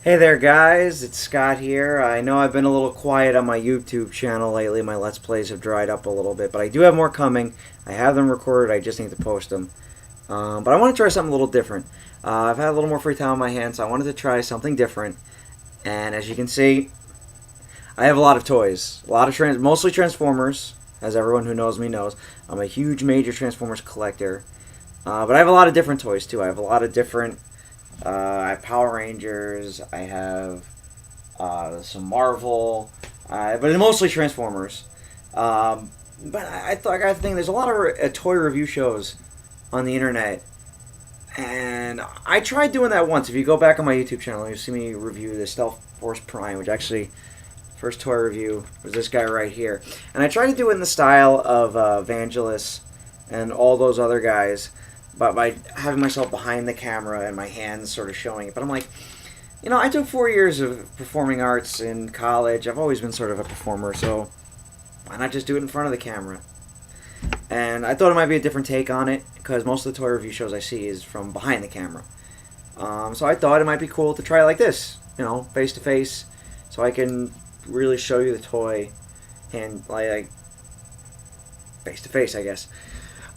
Hey there guys, it's Scott here. I know I've been a little quiet on my YouTube channel lately. My Let's Plays have dried up a little bit, but I do have more coming. I have them recorded, I just need to post them. But I want to try something a little different. I've had a little more free time on my hands, so I wanted to try something different. And as you can see, I have a lot of toys. Mostly Transformers, as everyone who knows me knows. I'm a huge major Transformers collector. But I have a lot of different toys too. I have a lot of different I have Power Rangers. I have some Marvel, but mostly Transformers. But I got to think there's a lot of toy review shows on the internet, and I tried doing that once. If you go back on my YouTube channel, you'll see me review the Stealth Force Prime, which actually first toy review was this guy right here, and I tried to do it in the style of Vangelis and all those other guys, but by having myself behind the camera and my hands sort of showing it. But I'm like, I took 4 years of performing arts in college. I've always been sort of a performer, so why not just do it in front of the camera? And I thought it might be a different take on it, because most of the toy review shows I see is from behind the camera. So I thought it might be cool to try it like this, face to face, so I can really show you the toy and like face to face, I guess.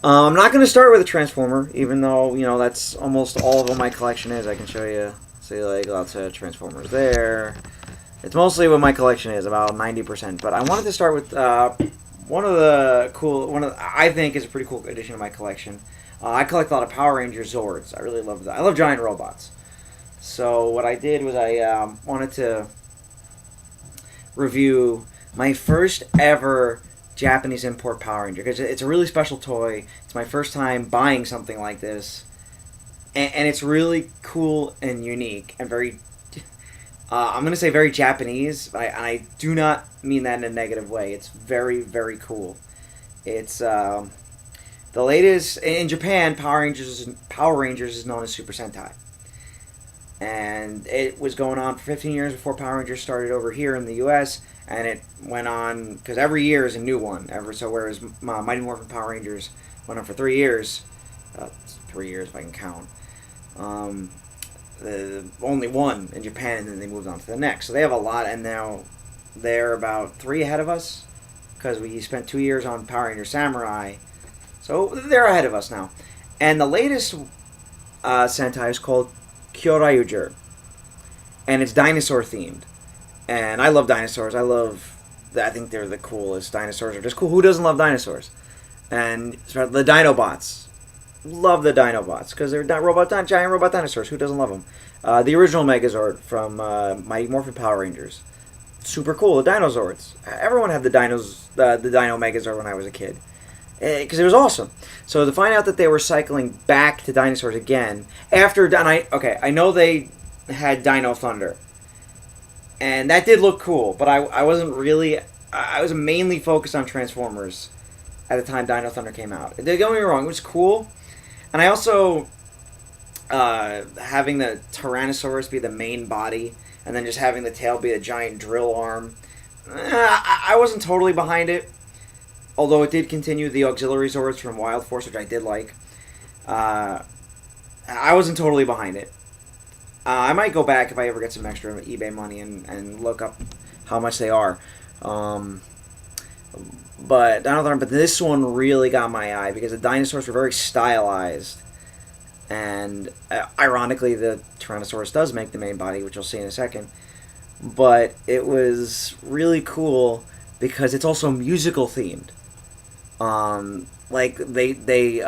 I'm not going to start with a Transformer, even though, that's almost all of what my collection is. I can show you, see, like, lots of Transformers there. It's mostly what my collection is, about 90%. But I wanted to start with I think is a pretty cool addition to my collection. I collect a lot of Power Rangers Zords. I really love that. I love giant robots. So what I did was I wanted to review my first ever Japanese import Power Ranger, because it's a really special toy. It's my first time buying something like this, and it's really cool and unique and very I'm going to say very Japanese, but I do not mean that in a negative way. It's very, very cool. It's the latest in Japan. Power Rangers is known as Super Sentai, and it was going on for 15 years before Power Rangers started over here in the U.S., and it went on, because every year is a new one. Whereas Mighty Morphin Power Rangers went on for 3 years, 3 years if I can count. Only one in Japan, and then they moved on to the next. So they have a lot, and now they're about 3 ahead of us, because we spent 2 years on Power Ranger Samurai. So they're ahead of us now. And the latest Sentai is called Kyoryujin, and it's dinosaur themed. And I love dinosaurs. I think they're the coolest. Dinosaurs are just cool. Who doesn't love dinosaurs? And the Dinobots. Love the Dinobots, because they're giant robot dinosaurs. Who doesn't love them? The original Megazord from Mighty Morphin Power Rangers. Super cool. The Dinozords. Everyone had the Dino Megazord when I was a kid, because it was awesome. So to find out that they were cycling back to dinosaurs again after, I know they had Dino Thunder, and that did look cool, but I wasn't really. I was mainly focused on Transformers at the time Dino Thunder came out. Don't get me wrong, it was cool. And I also, having the Tyrannosaurus be the main body, and then just having the tail be a giant drill arm, I wasn't totally behind it. Although it did continue the auxiliary Zords from Wild Force, which I did like. I wasn't totally behind it. I might go back if I ever get some extra eBay money and look up how much they are. But this one really got my eye, because the dinosaurs were very stylized. And ironically, the Tyrannosaurus does make the main body, which you'll see in a second. But it was really cool because it's also musical themed. Like they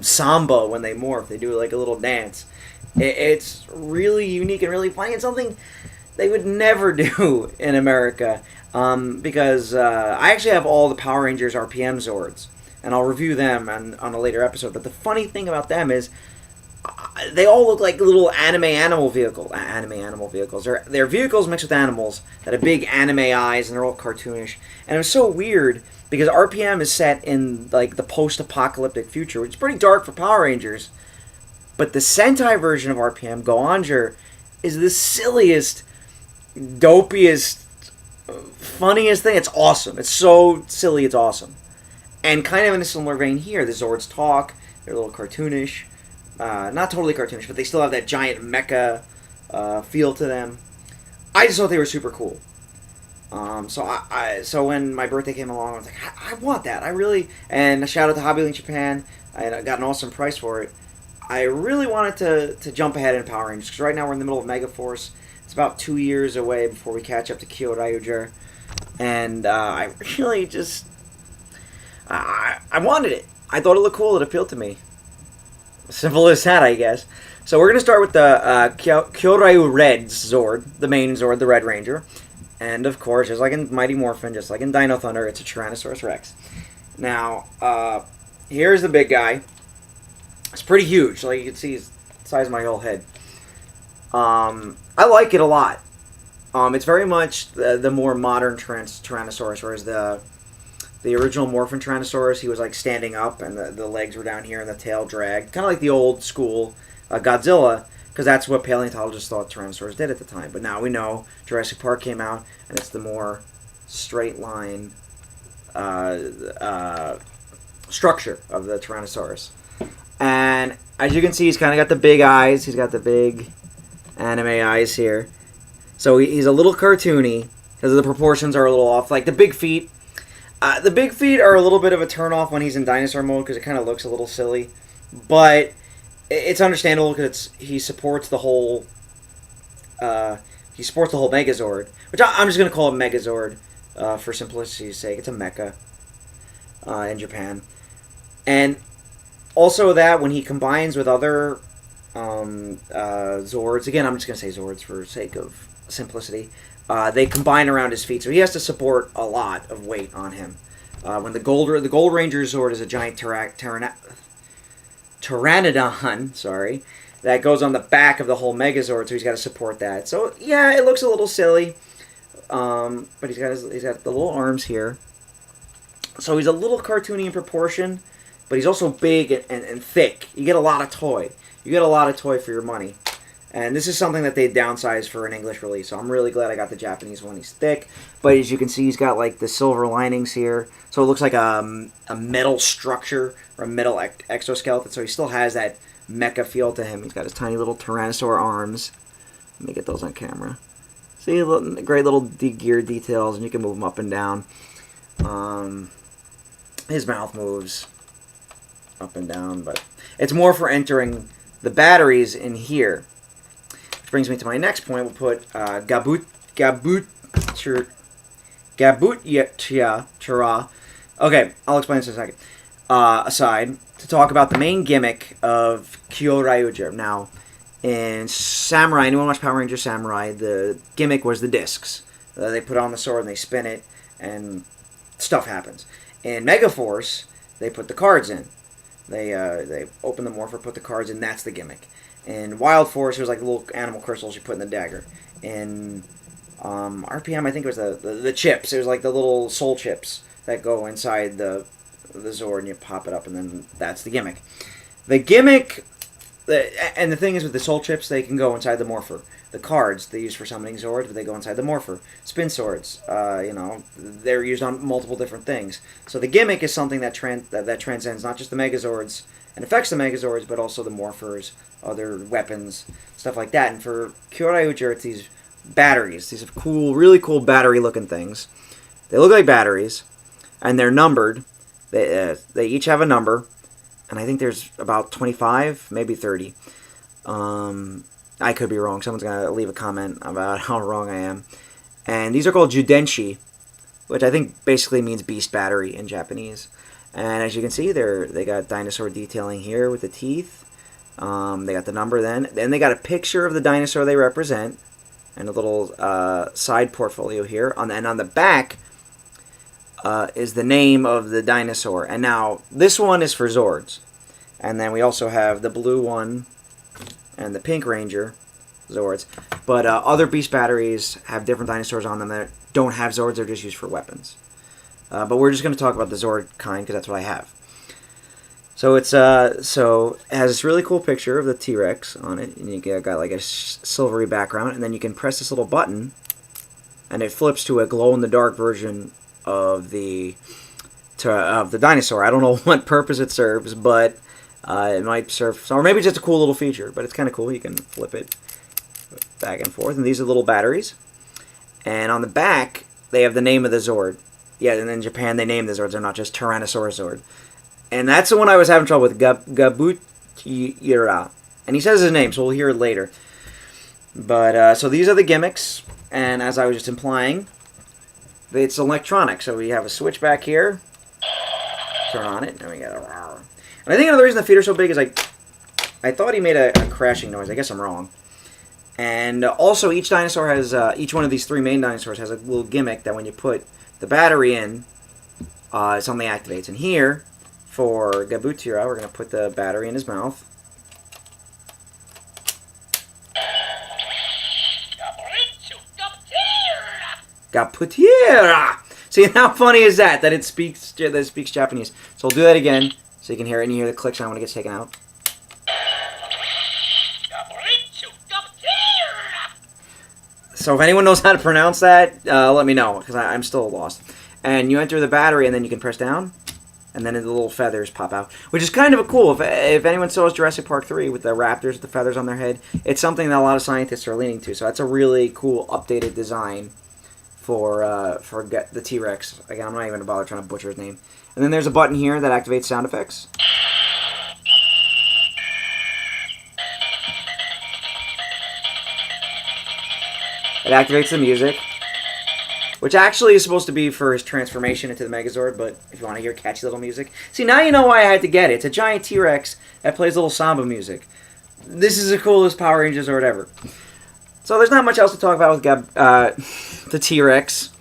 samba when they morph. They do like a little dance. It's really unique and really funny, and something they would never do in America. Because I actually have all the Power Rangers RPM Zords, and I'll review them on a later episode. But the funny thing about them is they all look like little anime animal vehicles. They're vehicles mixed with animals that have big anime eyes, and they're all cartoonish. And it was so weird because RPM is set in like the post-apocalyptic future, which is pretty dark for Power Rangers. But the Sentai version of RPM, Goanger, is the silliest, dopiest, funniest thing. It's awesome. It's so silly, it's awesome. And kind of in a similar vein here, the Zords talk. They're a little cartoonish. Not totally cartoonish, but they still have that giant mecha feel to them. I just thought they were super cool. So when my birthday came along, I was like, I want that. I really, and a shout out to Hobby Link Japan. I got an awesome price for it. I really wanted to jump ahead in Power Rangers because right now we're in the middle of Mega Force. It's about 2 years away before we catch up to Kyoryujin, and I really just I wanted it. I thought it looked cool. It appealed to me. Simple as that, I guess. So we're gonna start with the Kyoryu Red Zord, the main Zord, the Red Ranger. And, of course, just like in Mighty Morphin, just like in Dino Thunder, it's a Tyrannosaurus Rex. Now, here's the big guy. It's pretty huge. Like you can see, it's the size of my whole head. I like it a lot. It's very much the more modern Tyrannosaurus, whereas the original Morphin Tyrannosaurus, he was like standing up, and the legs were down here, and the tail dragged. Kind of like the old school Godzilla, because that's what paleontologists thought Tyrannosaurs did at the time. But now we know Jurassic Park came out, and it's the more straight line structure of the Tyrannosaurus. And as you can see, he's kind of got the big eyes. He's got the big anime eyes here. So he's a little cartoony because the proportions are a little off. Like the big feet. The big feet are a little bit of a turnoff when he's in dinosaur mode because it kind of looks a little silly. But it's understandable because he supports the whole Megazord, which I'm just going to call it Megazord for simplicity's sake. It's a mecha in Japan. And also that when he combines with other Zords, again, I'm just going to say Zords for sake of simplicity, they combine around his feet, so he has to support a lot of weight on him. When the Gold Ranger Zord is a giant Pteranodon, sorry, that goes on the back of the whole Megazord, so he's got to support that. So yeah, it looks a little silly, but he's got the little arms here. So he's a little cartoony in proportion, but he's also big and thick. You get a lot of toy. You get a lot of toy for your money. And this is something that they downsized for an English release, so I'm really glad I got the Japanese one. He's thick, but as you can see, he's got like the silver linings here, so it looks like a metal structure or a metal exoskeleton. So he still has that mecha feel to him. He's got his tiny little Tyrannosaur arms. Let me get those on camera. See, great little gear details, and you can move them up and down. His mouth moves up and down, but it's more for entering the batteries in here. Brings me to my next point. We'll put Gabutyra. Okay, I'll explain this in a second. Aside to talk about the main gimmick of Kyoryujin. Now, in Samurai, anyone watch Power Rangers Samurai? The gimmick was the discs. They put on the sword and they spin it, and stuff happens. In Megaforce, they put the cards in. They open the morpher, put the cards in. That's the gimmick. In Wild Force, there's like little animal crystals you put in the dagger. In RPM, I think it was the chips. It was like the little soul chips that go inside the Zord, and you pop it up, and then that's the gimmick. The gimmick, and the thing is with the soul chips, they can go inside the morpher. The cards they use for summoning Zords, but they go inside the morpher. Spin swords, they're used on multiple different things. So the gimmick is something that transcends not just the Megazords and affects the Megazords, but also the morphers, other weapons, stuff like that. And for Kyoryujin, it's these batteries. These are cool, really cool battery-looking things. They look like batteries, and they're numbered. They each have a number, and I think there's about 25, maybe 30. I could be wrong. Someone's going to leave a comment about how wrong I am. And these are called Judenshi, which I think basically means beast battery in Japanese. And as you can see, they got dinosaur detailing here with the teeth. They got the number then. Then they got a picture of the dinosaur they represent, and a little side portfolio here. And on the back is the name of the dinosaur. And now, this one is for Zords. And then we also have the blue one and the pink Ranger Zords. But other beast batteries have different dinosaurs on them that don't have Zords. They're just used for weapons. But we're just going to talk about the Zord kind because that's what I have. So it has this really cool picture of the T-Rex on it, and you got like a silvery background, and then you can press this little button, and it flips to a glow-in-the-dark version of the dinosaur. I don't know what purpose it serves, but it might serve, or maybe just a cool little feature. But it's kind of cool. You can flip it back and forth, and these are little batteries. And on the back, they have the name of the Zord. Yeah, and in Japan, they name the Zords. They're not just Tyrannosaurus Zord. And that's the one I was having trouble with, Gabutyra. And he says his name, so we'll hear it later. But, so these are the gimmicks. And as I was just implying, it's electronic. So we have a switch back here. Turn on it. And we got a... And I think another reason the feet are so big is I thought he made a crashing noise. I guess I'm wrong. And also, each dinosaur has, each one of these three main dinosaurs has a little gimmick that when you put the battery in, something activates. And here, for Gabutyra, we're going to put the battery in his mouth. Gabutyra! See, how funny is that? That it speaks Japanese. So we'll do that again, so you can hear it, and you hear the click sound when it gets taken out. So if anyone knows how to pronounce that, let me know, because I'm still lost. And you enter the battery, and then you can press down, and then the little feathers pop out, which is kind of cool. If anyone saw Jurassic Park 3 with the raptors with the feathers on their head, it's something that a lot of scientists are leaning to. So that's a really cool updated design for the T-Rex. Again, I'm not even going to bother trying to butcher his name. And then there's a button here that activates sound effects. It activates the music, which actually is supposed to be for his transformation into the Megazord, but if you want to hear catchy little music. See, now you know why I had to get it. It's a giant T-Rex that plays little samba music. This is the coolest Power Rangers Zord ever. So there's not much else to talk about with the T-Rex.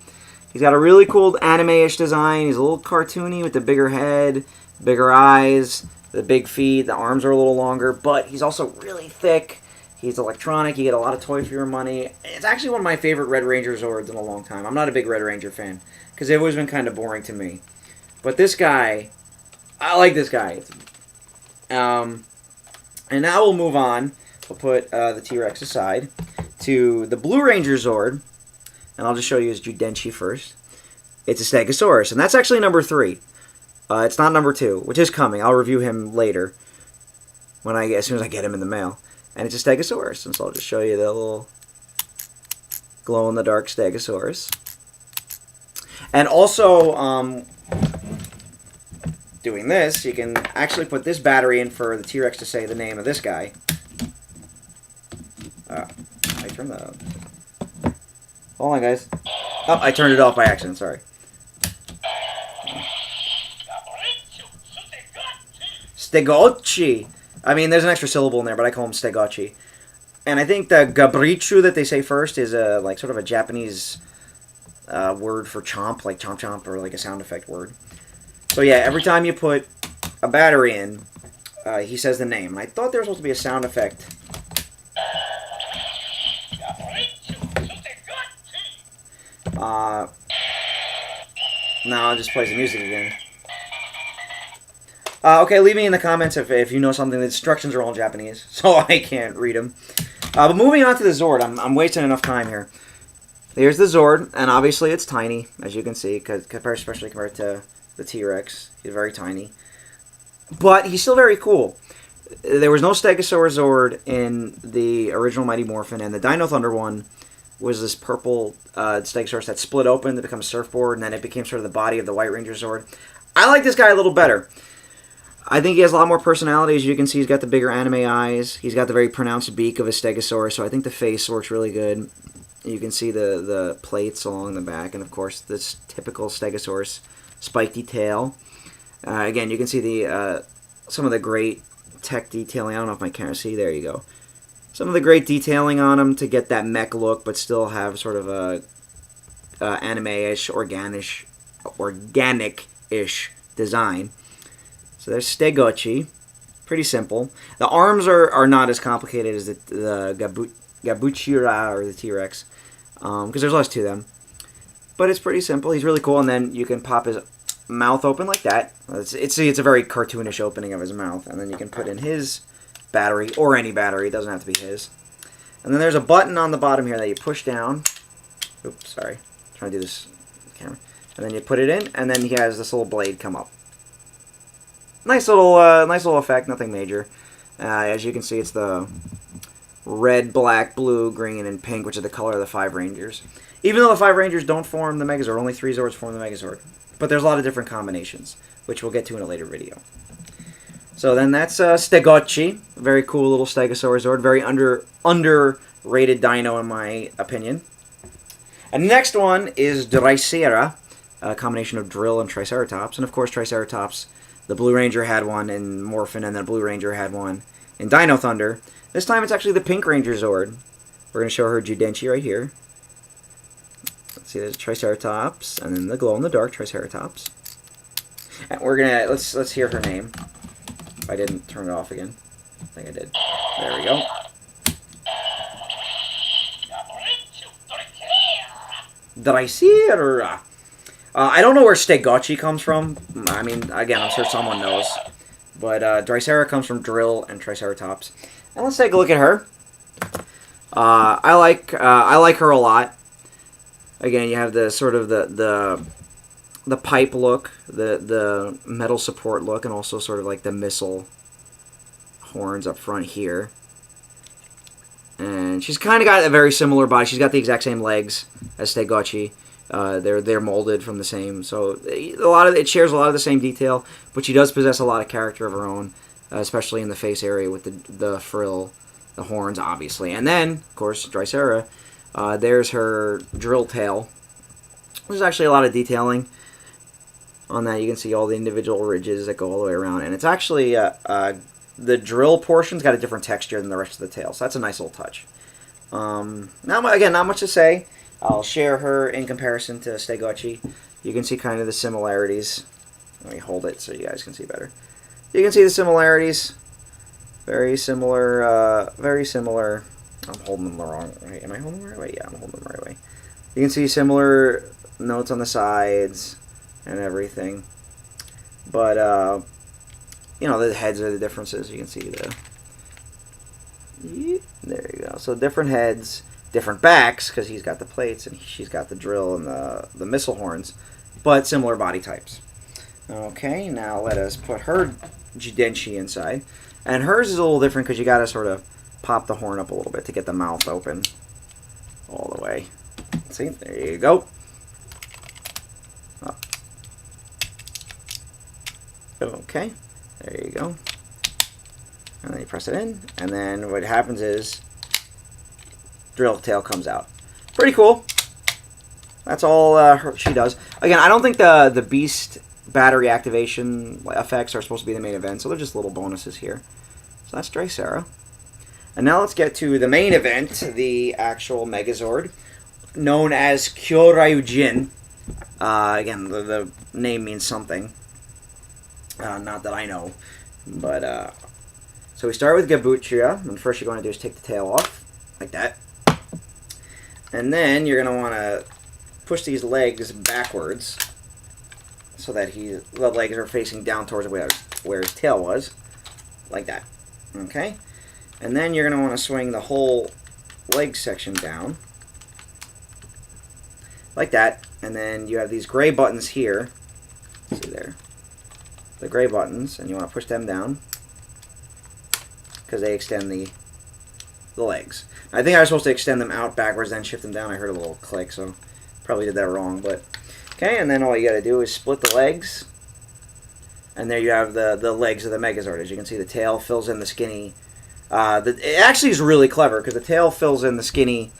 He's got a really cool anime-ish design. He's a little cartoony with the bigger head, bigger eyes, the big feet. The arms are a little longer, but he's also really thick. He's electronic. You get a lot of toys for your money. It's actually one of my favorite Red Ranger Zords in a long time. I'm not a big Red Ranger fan because they've always been kind of boring to me. But this guy, I like this guy. And now we'll move on. We'll put the T-Rex aside to the Blue Ranger Zord. And I'll just show you his Judenchi first. It's a Stegosaurus, and that's actually number 3. It's not number 2, which is coming. I'll review him later as soon as I get him in the mail. And it's a Stegosaurus, and so I'll just show you the little glow-in-the-dark Stegosaurus. And also, doing this, you can actually put this battery in for the T-Rex to say the name of this guy. I turned that up. Hold on, guys. Oh, I turned it off by accident, sorry. Stegochi. I mean, there's an extra syllable in there, but I call him Stegochi. And I think the Gabrichu that they say first is like sort of a Japanese word for chomp, like chomp chomp, or like a sound effect word. So yeah, every time you put a battery in, he says the name. And I thought there was supposed to be a sound effect. No, it just plays the music again. Okay, leave me in the comments if you know something. The instructions are all in Japanese, so I can't read them. But moving on to the Zord, I'm wasting enough time here. Here's the Zord, and obviously it's tiny, as you can see, especially compared to the T-Rex. He's very tiny. But he's still very cool. There was no Stegosaurus Zord in the original Mighty Morphin, and the Dino Thunder one was this purple Stegosaurus that split open to become a surfboard, and then it became sort of the body of the White Ranger Zord. I like this guy a little better. I think he has a lot more personality. As you can see, he's got the bigger anime eyes. He's got the very pronounced beak of a Stegosaurus, so I think the face works really good. You can see the plates along the back, and of course, this typical Stegosaurus spiky tail. Again, you can see the some of the great tech detailing. I don't know if my camera see. There you go. Some of the great detailing on him to get that mech look, but still have sort of a anime-ish, organic-ish design. So there's Stegochi. Pretty simple. The arms are not as complicated as the Gabutyra or the T-Rex, because there's less to them. But it's pretty simple. He's really cool, and then you can pop his mouth open like that. It's a very cartoonish opening of his mouth, and then you can put in his battery, or any battery. It doesn't have to be his. And then there's a button on the bottom here that you push down. Oops, sorry. I'm trying to do this with the camera. And then you put it in, and then he has this little blade come up. Nice little effect, nothing major. As you can see, it's the red, black, blue, green, and pink, which are the color of the 5 Rangers. Even though the 5 Rangers don't form the Megazord, only 3 Zords form the Megazord. But there's a lot of different combinations, which we'll get to in a later video. So then that's Stegocci. Very cool little Stegosaur Zord. Very underrated dino in my opinion. And the next one is Drysera, a combination of Drill and Triceratops. And of course Triceratops, the Blue Ranger had one in Morphin, and the Blue Ranger had one in Dino Thunder. This time it's actually the Pink Ranger Zord. We're going to show her Judenchi right here. Let's see, there's Triceratops, and then the glow-in-the-dark Triceratops. And we're gonna let's hear her name. If I didn't turn it off again, I think I did. There we go. Drysera. I don't know where Stegocci comes from. I mean, again, I'm sure someone knows. But Drysera comes from Drill and Triceratops. And let's take a look at her. I like her a lot. Again, you have the sort of the pipe look, the metal support look, and also sort of like the missile horns up front here. And she's kind of got a very similar body. She's got the exact same legs as Stegocci. They're molded from the same, so it shares a lot of the same detail, but she does possess a lot of character of her own, especially in the face area with the frill, the horns, obviously. And then, of course, Drysera. There's her drill tail. There's actually a lot of detailing on that. You can see all the individual ridges that go all the way around, and it's actually the drill portion's got a different texture than the rest of the tail, so that's a nice little touch. Not much to say. I'll share her in comparison to Stegocci. You can see kind of the similarities. Let me hold it so you guys can see better. You can see the similarities. Very similar. Very similar. I'm holding them the wrong way. Am I holding them the right way? Yeah, I'm holding them the right way. You can see similar notes on the sides and everything. But, you know, the heads are the differences. You can see there you go. So different heads, different backs, because he's got the plates and she's got the drill and the missile horns, but similar body types. Okay, now let us put her Judenchi inside. And hers is a little different because you got to sort of pop the horn up a little bit to get the mouth open all the way. See, there you go. Up. Okay, there you go. And then you press it in, and then what happens is drill tail comes out. Pretty cool. That's all she does. Again, I don't think the beast battery activation effects are supposed to be the main event, so they're just little bonuses here. So that's Drysera. And now let's get to the main event, the actual Megazord, known as Kyoryujin. Again, the name means something. Not that I know. But, so we start with Gabuchia, and first you're going to do is take the tail off, like that. And then you're going to want to push these legs backwards, so that the legs are facing down towards where his tail was, like that. Okay? And then you're going to want to swing the whole leg section down, like that. And then you have these gray buttons here. See there? The gray buttons, and you want to push them down because they extend the legs. I think I was supposed to extend them out backwards, then shift them down. I heard a little click, so probably did that wrong. But okay, and then all you got to do is split the legs, and there you have the legs of the Megazord. As you can see, the tail fills in the skinny. It actually is really clever because the tail fills in the skinny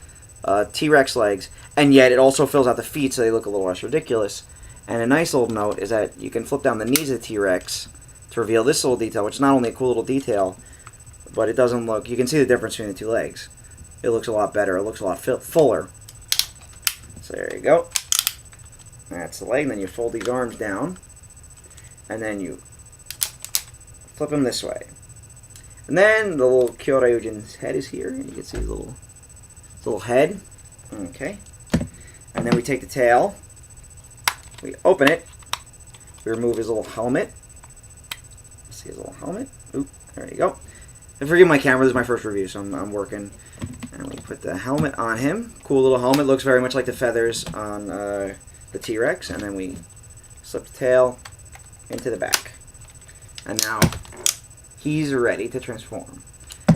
T-Rex legs, and yet it also fills out the feet so they look a little less ridiculous. And a nice little note is that you can flip down the knees of the T-Rex to reveal this little detail, which is not only a cool little detail, but it doesn't look... You can see the difference between the two legs. It looks a lot better. It looks a lot fuller. So there you go. That's the leg. And then you fold these arms down, and then you flip them this way. And then the little Kyoryujin's head is here, and you can see his little head. Okay. And then we take the tail, we open it, we remove his little helmet. See his little helmet? Oop, there you go. And forgive my camera, this is my first review, so I'm working. And we put the helmet on him. Cool little helmet, looks very much like the feathers on the T-Rex. And then we slip the tail into the back. And now he's ready to transform.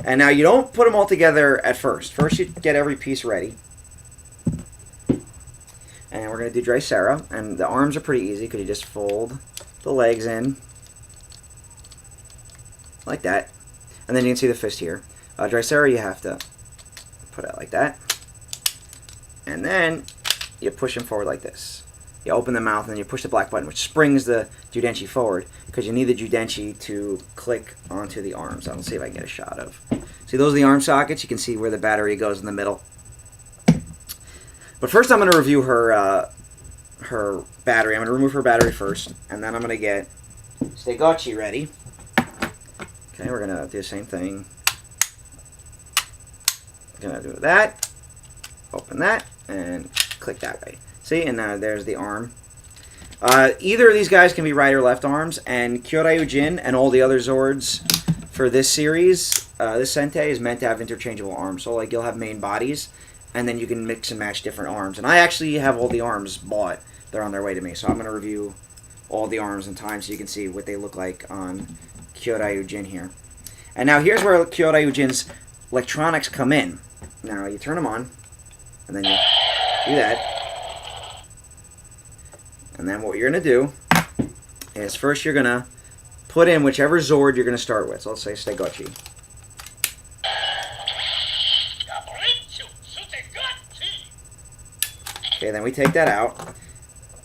And now you don't put them all together at first. First you get every piece ready. And we're going to do Drysera. And the arms are pretty easy because you just fold the legs in. Like that. And then you can see the fist here. Drysera you have to put it like that. And then you push him forward like this. You open the mouth and then you push the black button, which springs the Judenchi forward because you need the Judenchi to click onto the arms. I'll see if I can get a shot of. See, those are the arm sockets. You can see where the battery goes in the middle. But first I'm going to review her her battery. I'm going to remove her battery first, and then I'm going to get Stegochi ready. Okay, we're going to do the same thing. Going to do that. Open that, and click that way. See, and now there's the arm. Either of these guys can be right or left arms, and Kyoryujin and all the other Zords for this series, this Sentei is meant to have interchangeable arms. So like you'll have main bodies, and then you can mix and match different arms. And I actually have all the arms bought. They're on their way to me. So I'm going to review all the arms in time so you can see what they look like on Kyoryujin here. And now here's where Kyoryujin's electronics come in. Now you turn them on, and then you do that. And then what you're going to do is first you're going to put in whichever Zord you're going to start with. So let's say Stegochi. Okay, then we take that out.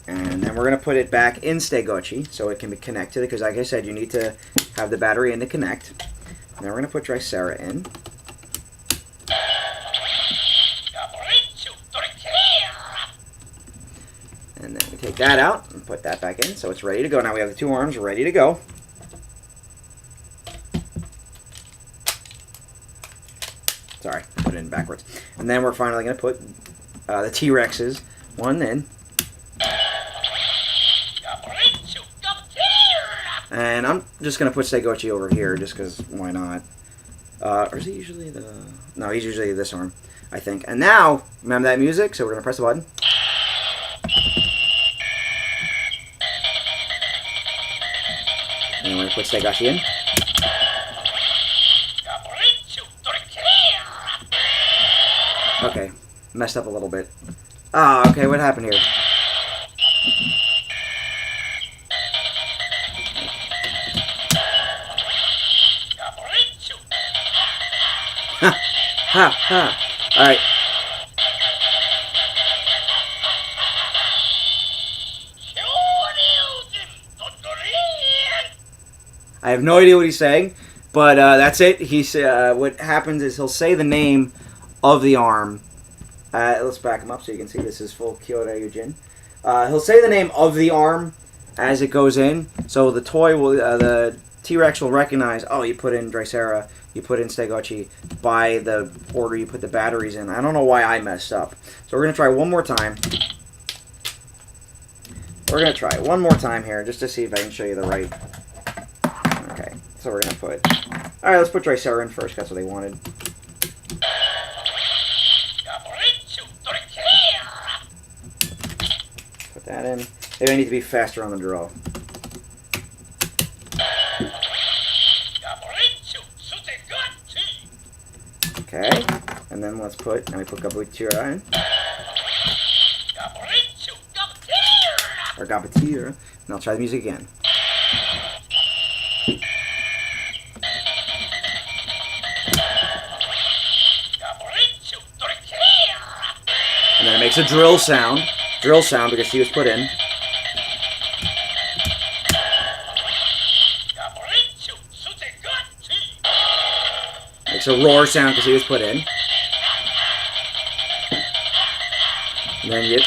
And then we're going to put it back in Stegochi so it can be connected. Because like I said, you need to have the battery in to connect. Now we're going to put Drysera in. And then we take that out and put that back in, so it's ready to go. Now we have the two arms ready to go. Sorry, put it in backwards. And then we're finally going to put the T-Rexes, one in. And I'm just going to put Stegochi over here, just because why not? Or is he usually the... No, he's usually this arm, I think. And now, remember that music? So we're going to press the button. And we're going to put Stegochi in. Okay, messed up a little bit. Ah, okay, what happened here? Ha! Ha! Ha! Alright. I have no idea what he's saying, but that's it. He's what happens is he'll say the name of the arm. Let's back him up so you can see this is full Kyoryujin. He'll say the name of the arm as it goes in, so the toy will, the T-Rex will recognize. Oh, you put in Drysera, you put in Stegochi by the order you put the batteries in. I don't know why I messed up. So we're gonna try one more time. We're gonna try it one more time here just to see if I can show you the right. Okay, so we're going to put... Alright, let's put Drysera in first. That's what they wanted. Put that in. Maybe I need to be faster on the draw. Okay, and then let's put... Now we put Gabutyra in. Or Gabutyra. And I'll try the music again. And then it makes a drill sound because she was put in. Makes a roar sound because he was put in. And then you...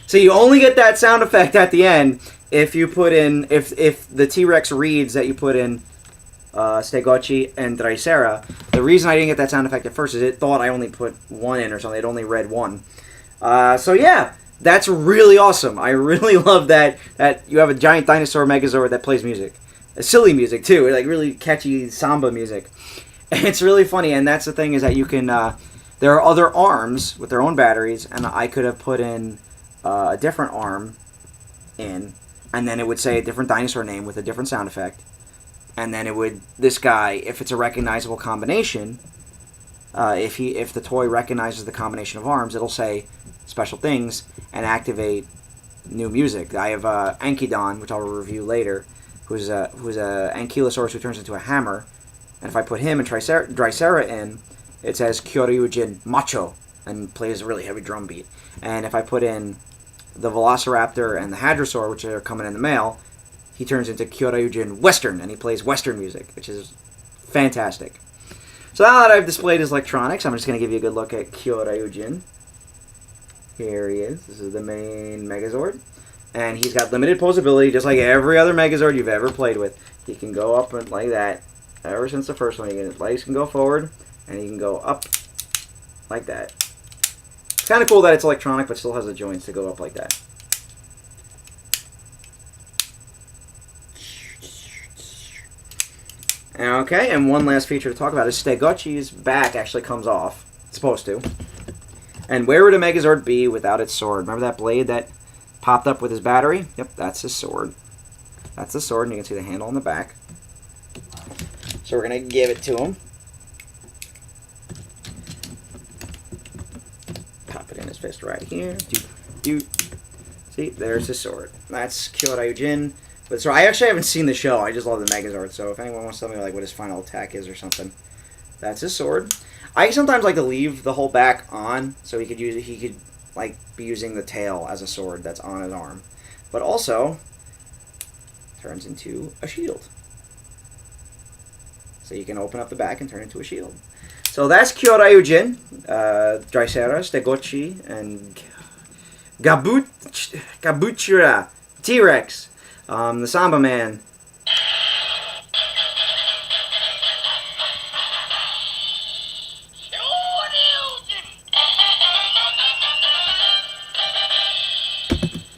So you only get that sound effect at the end if you put in, if the T-Rex reads that you put in Stegochi and Drysera. The reason I didn't get that sound effect at first is it thought I only put one in or something. It only read one. So yeah, that's really awesome. I really love that you have a giant dinosaur Megazord that plays music. Silly music too, like really catchy samba music. And it's really funny, and that's the thing is that you can There are other arms with their own batteries, and I could have put in a different arm in, and then it would say a different dinosaur name with a different sound effect. And then it would, this guy, if it's a recognizable combination, if the toy recognizes the combination of arms, it'll say special things and activate new music. I have Ankyodon, which I'll review later, who's a Ankylosaurus who turns into a hammer. And if I put him and Dricera in, it says Kyoryujin Macho and plays a really heavy drum beat. And if I put in the Velociraptor and the Hadrosaur, which are coming in the mail, he turns into Kyoryujin Western, and he plays Western music, which is fantastic. So now that I've displayed his electronics, I'm just going to give you a good look at Kyoryujin. Here he is. This is the main Megazord. And he's got limited posability, just like every other Megazord you've ever played with. He can go up and like that. Ever since the first one, his legs can go forward, and he can go up like that. It's kind of cool that it's electronic, but still has the joints to go up like that. Okay, and one last feature to talk about is Stegochi's back actually comes off. It's supposed to. And where would a Megazord be without its sword? Remember that blade that popped up with his battery? Yep, that's his sword. That's the sword, and you can see the handle on the back. So we're going to give it to him. Pop it in his fist right here. See, there's his sword. That's Kyoryujin. But so I actually haven't seen the show. I just love the Megazord. So if anyone wants to tell me like what his final attack is or something, that's his sword. I sometimes like to leave the whole back on, so he could like be using the tail as a sword that's on his arm, but also turns into a shield. So you can open up the back and turn it into a shield. So that's Kyoryujin, Dricera, Stegochi, and Gabuchira, T-Rex, the Samba Man.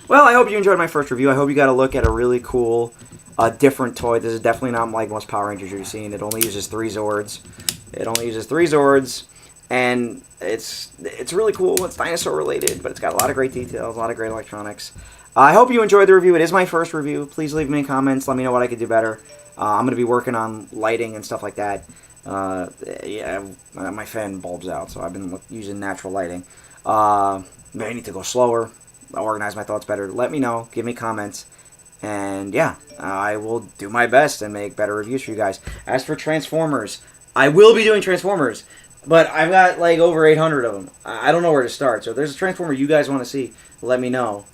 Well, I hope you enjoyed my first review. I hope you got a look at a really cool, different toy. This is definitely not like most Power Rangers you've seen. It only uses 3 Zords. And it's really cool. It's dinosaur related, but it's got a lot of great details, a lot of great electronics. I hope you enjoyed the review. It is my first review. Please leave me comments. Let me know what I could do better. I'm going to be working on lighting and stuff like that. Yeah, my fan bulbs out, so I've been using natural lighting. Maybe I need to go slower, organize my thoughts better. Let me know. Give me comments. And yeah, I will do my best and make better reviews for you guys. As for Transformers, I will be doing Transformers, but I've got like over 800 of them. I don't know where to start. So if there's a Transformer you guys want to see, let me know.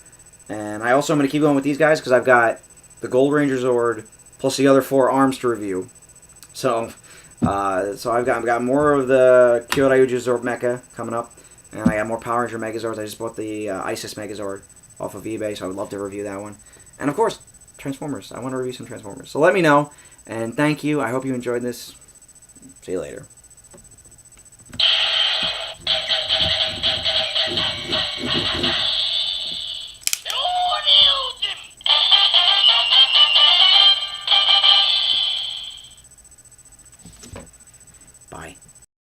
And I also am going to keep going with these guys because I've got the Gold Ranger Zord plus the other 4 arms to review. So I've got more of the Kyoryujin Zord Mecha coming up, and I got more Power Ranger Megazords. I just bought the Isis Megazord off of eBay, so I would love to review that one. And of course, Transformers. I want to review some Transformers. So let me know, and thank you. I hope you enjoyed this. See you later.